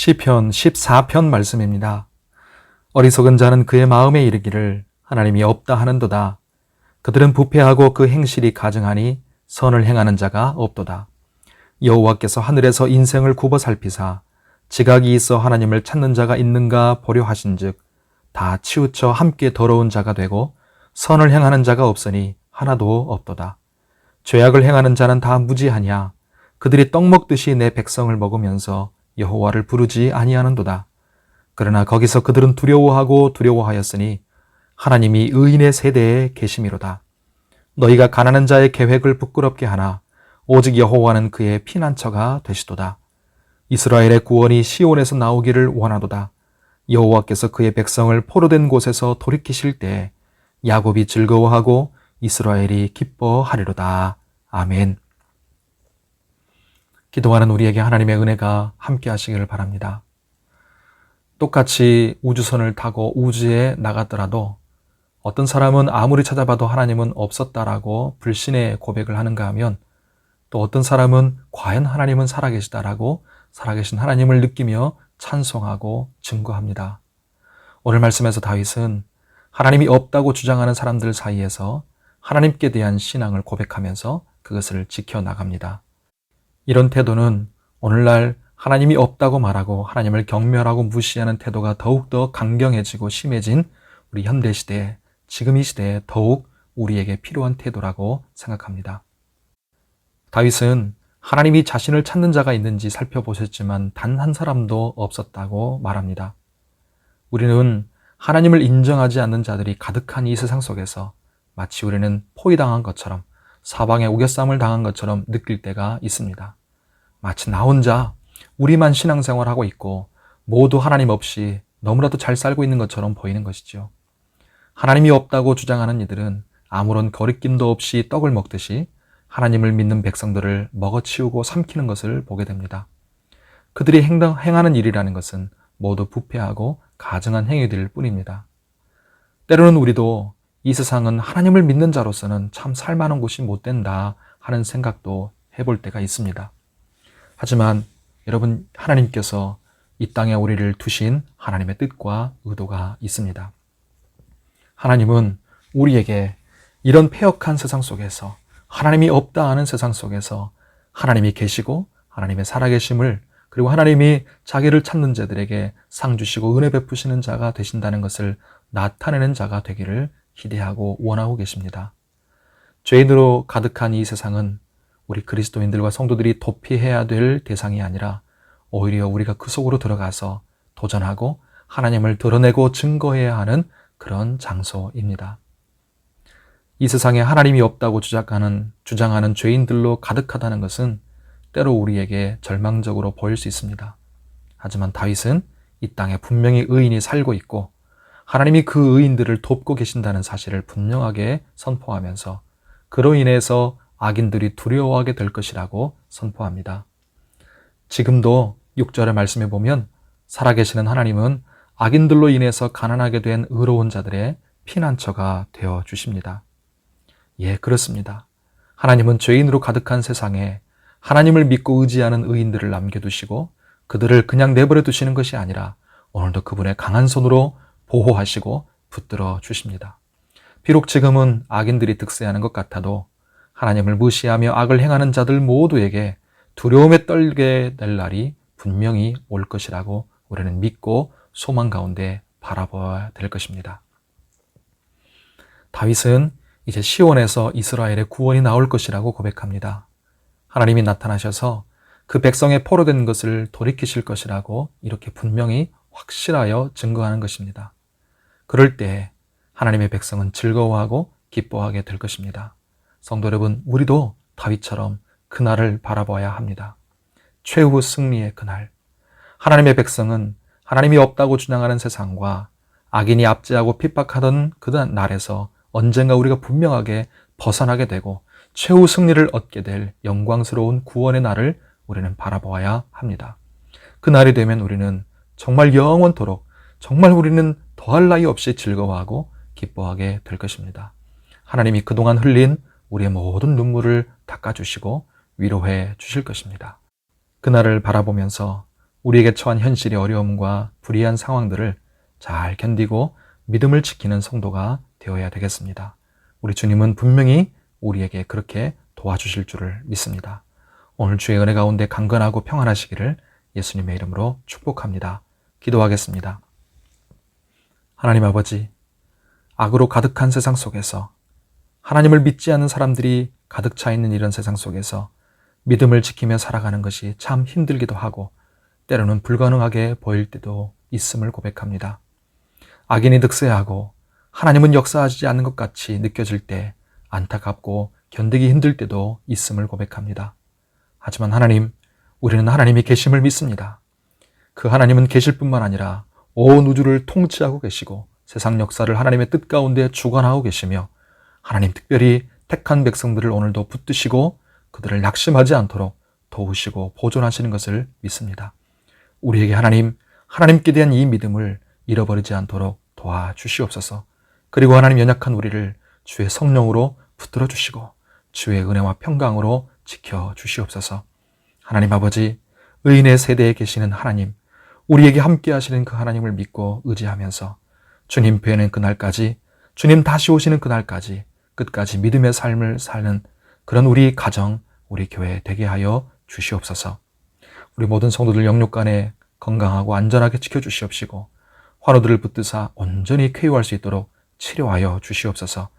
시편 14편 말씀입니다. 어리석은 자는 그의 마음에 이르기를 하나님이 없다 하는도다. 그들은 부패하고 그 행실이 가증하니 선을 행하는 자가 없도다. 여호와께서 하늘에서 인생을 굽어 살피사 지각이 있어 하나님을 찾는 자가 있는가 보려 하신즉 다 치우쳐 함께 더러운 자가 되고 선을 행하는 자가 없으니 하나도 없도다. 죄악을 행하는 자는 다 무지하냐. 그들이 떡 먹듯이 내 백성을 먹으면서 여호와를 부르지 아니하는도다. 그러나 거기서 그들은 두려워하고 두려워하였으니 하나님이 의인의 세대에 계심이로다. 너희가 가난한 자의 계획을 부끄럽게 하나 오직 여호와는 그의 피난처가 되시도다. 이스라엘의 구원이 시온에서 나오기를 원하도다. 여호와께서 그의 백성을 포로된 곳에서 돌이키실 때 야곱이 즐거워하고 이스라엘이 기뻐하리로다. 아멘. 기도하는 우리에게 하나님의 은혜가 함께 하시기를 바랍니다. 똑같이 우주선을 타고 우주에 나갔더라도 어떤 사람은 아무리 찾아봐도 하나님은 없었다라고 불신의 고백을 하는가 하면 또 어떤 사람은 과연 하나님은 살아계시다라고 살아계신 하나님을 느끼며 찬송하고 증거합니다. 오늘 말씀에서 다윗은 하나님이 없다고 주장하는 사람들 사이에서 하나님께 대한 신앙을 고백하면서 그것을 지켜나갑니다. 이런 태도는 오늘날 하나님이 없다고 말하고 하나님을 경멸하고 무시하는 태도가 더욱더 강경해지고 심해진 우리 현대시대에 지금 이 시대에 더욱 우리에게 필요한 태도라고 생각합니다. 다윗은 하나님이 자신을 찾는 자가 있는지 살펴보셨지만 단 한 사람도 없었다고 말합니다. 우리는 하나님을 인정하지 않는 자들이 가득한 이 세상 속에서 마치 우리는 포위당한 것처럼 사방에 우겨쌈을 당한 것처럼 느낄 때가 있습니다. 마치 나 혼자 우리만 신앙생활하고 있고 모두 하나님 없이 너무나도 잘 살고 있는 것처럼 보이는 것이죠. 하나님이 없다고 주장하는 이들은 아무런 거리낌도 없이 떡을 먹듯이 하나님을 믿는 백성들을 먹어치우고 삼키는 것을 보게 됩니다. 그들이 행하는 일이라는 것은 모두 부패하고 가증한 행위들일 뿐입니다. 때로는 우리도 이 세상은 하나님을 믿는 자로서는 참 살만한 곳이 못 된다 하는 생각도 해볼 때가 있습니다. 하지만 여러분, 하나님께서 이 땅에 우리를 두신 하나님의 뜻과 의도가 있습니다. 하나님은 우리에게 이런 패역한 세상 속에서 하나님이 없다 하는 세상 속에서 하나님이 계시고 하나님의 살아계심을 그리고 하나님이 자기를 찾는 자들에게 상 주시고 은혜 베푸시는 자가 되신다는 것을 나타내는 자가 되기를 기대하고 원하고 계십니다. 죄인으로 가득한 이 세상은 우리 그리스도인들과 성도들이 도피해야 될 대상이 아니라 오히려 우리가 그 속으로 들어가서 도전하고 하나님을 드러내고 증거해야 하는 그런 장소입니다. 이 세상에 하나님이 없다고 주장하는 죄인들로 가득하다는 것은 때로 우리에게 절망적으로 보일 수 있습니다. 하지만 다윗은 이 땅에 분명히 의인이 살고 있고 하나님이 그 의인들을 돕고 계신다는 사실을 분명하게 선포하면서 그로 인해서 악인들이 두려워하게 될 것이라고 선포합니다. 지금도 6절의 말씀에 보면 살아계시는 하나님은 악인들로 인해서 가난하게 된 의로운 자들의 피난처가 되어 주십니다. 예, 그렇습니다. 하나님은 죄인으로 가득한 세상에 하나님을 믿고 의지하는 의인들을 남겨두시고 그들을 그냥 내버려 두시는 것이 아니라 오늘도 그분의 강한 손으로 보호하시고 붙들어 주십니다. 비록 지금은 악인들이 득세하는 것 같아도 하나님을 무시하며 악을 행하는 자들 모두에게 두려움에 떨게 될 날이 분명히 올 것이라고 우리는 믿고 소망 가운데 바라봐야 될 것입니다. 다윗은 이제 시온에서 이스라엘의 구원이 나올 것이라고 고백합니다. 하나님이 나타나셔서 그 백성의 포로된 것을 돌이키실 것이라고 이렇게 분명히 확실하여 증거하는 것입니다. 그럴 때 하나님의 백성은 즐거워하고 기뻐하게 될 것입니다. 성도 여러분, 우리도 다윗처럼 그날을 바라봐야 합니다. 최후 승리의 그날. 하나님의 백성은 하나님이 없다고 주장하는 세상과 악인이 압제하고 핍박하던 그 날에서 언젠가 우리가 분명하게 벗어나게 되고 최후 승리를 얻게 될 영광스러운 구원의 날을 우리는 바라보아야 합니다. 그 날이 되면 우리는 정말 영원토록 정말 우리는 더할 나위 없이 즐거워하고 기뻐하게 될 것입니다. 하나님이 그동안 흘린 우리의 모든 눈물을 닦아주시고 위로해 주실 것입니다. 그날을 바라보면서 우리에게 처한 현실의 어려움과 불이한 상황들을 잘 견디고 믿음을 지키는 성도가 되어야 되겠습니다. 우리 주님은 분명히 우리에게 그렇게 도와주실 줄을 믿습니다. 오늘 주의 은혜 가운데 강건하고 평안하시기를 예수님의 이름으로 축복합니다. 기도하겠습니다. 하나님 아버지, 악으로 가득한 세상 속에서, 하나님을 믿지 않는 사람들이 가득 차 있는 이런 세상 속에서 믿음을 지키며 살아가는 것이 참 힘들기도 하고 때로는 불가능하게 보일 때도 있음을 고백합니다. 악인이 득세하고 하나님은 역사하지 않는 것 같이 느껴질 때 안타깝고 견디기 힘들 때도 있음을 고백합니다. 하지만 하나님, 우리는 하나님이 계심을 믿습니다. 그 하나님은 계실 뿐만 아니라 온 우주를 통치하고 계시고 세상 역사를 하나님의 뜻 가운데 주관하고 계시며 하나님 특별히 택한 백성들을 오늘도 붙드시고 그들을 낙심하지 않도록 도우시고 보존하시는 것을 믿습니다. 우리에게 하나님께 대한 이 믿음을 잃어버리지 않도록 도와주시옵소서. 그리고 하나님 연약한 우리를 주의 성령으로 붙들어 주시고 주의 은혜와 평강으로 지켜주시옵소서. 하나님 아버지, 의인의 세대에 계시는 하나님, 우리에게 함께 하시는 그 하나님을 믿고 의지하면서 주님 뵈는 그날까지, 주님 다시 오시는 그날까지 끝까지 믿음의 삶을 사는 그런 우리 가정, 우리 교회 되게 하여 주시옵소서. 우리 모든 성도들 영육간에 건강하고 안전하게 지켜주시옵시고 환우들을 붙드사 온전히 쾌유할 수 있도록 치료하여 주시옵소서.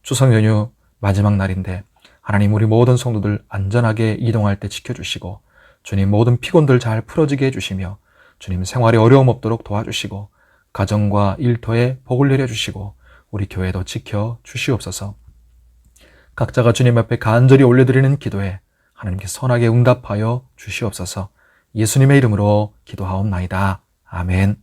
추석 연휴 마지막 날인데 하나님 우리 모든 성도들 안전하게 이동할 때 지켜주시고 주님 모든 피곤들 잘 풀어지게 해주시며 주님 생활에 어려움 없도록 도와주시고 가정과 일터에 복을 내려주시고 우리 교회도 지켜주시옵소서. 각자가 주님 앞에 간절히 올려드리는 기도에 하나님께 선하게 응답하여 주시옵소서. 예수님의 이름으로 기도하옵나이다. 아멘.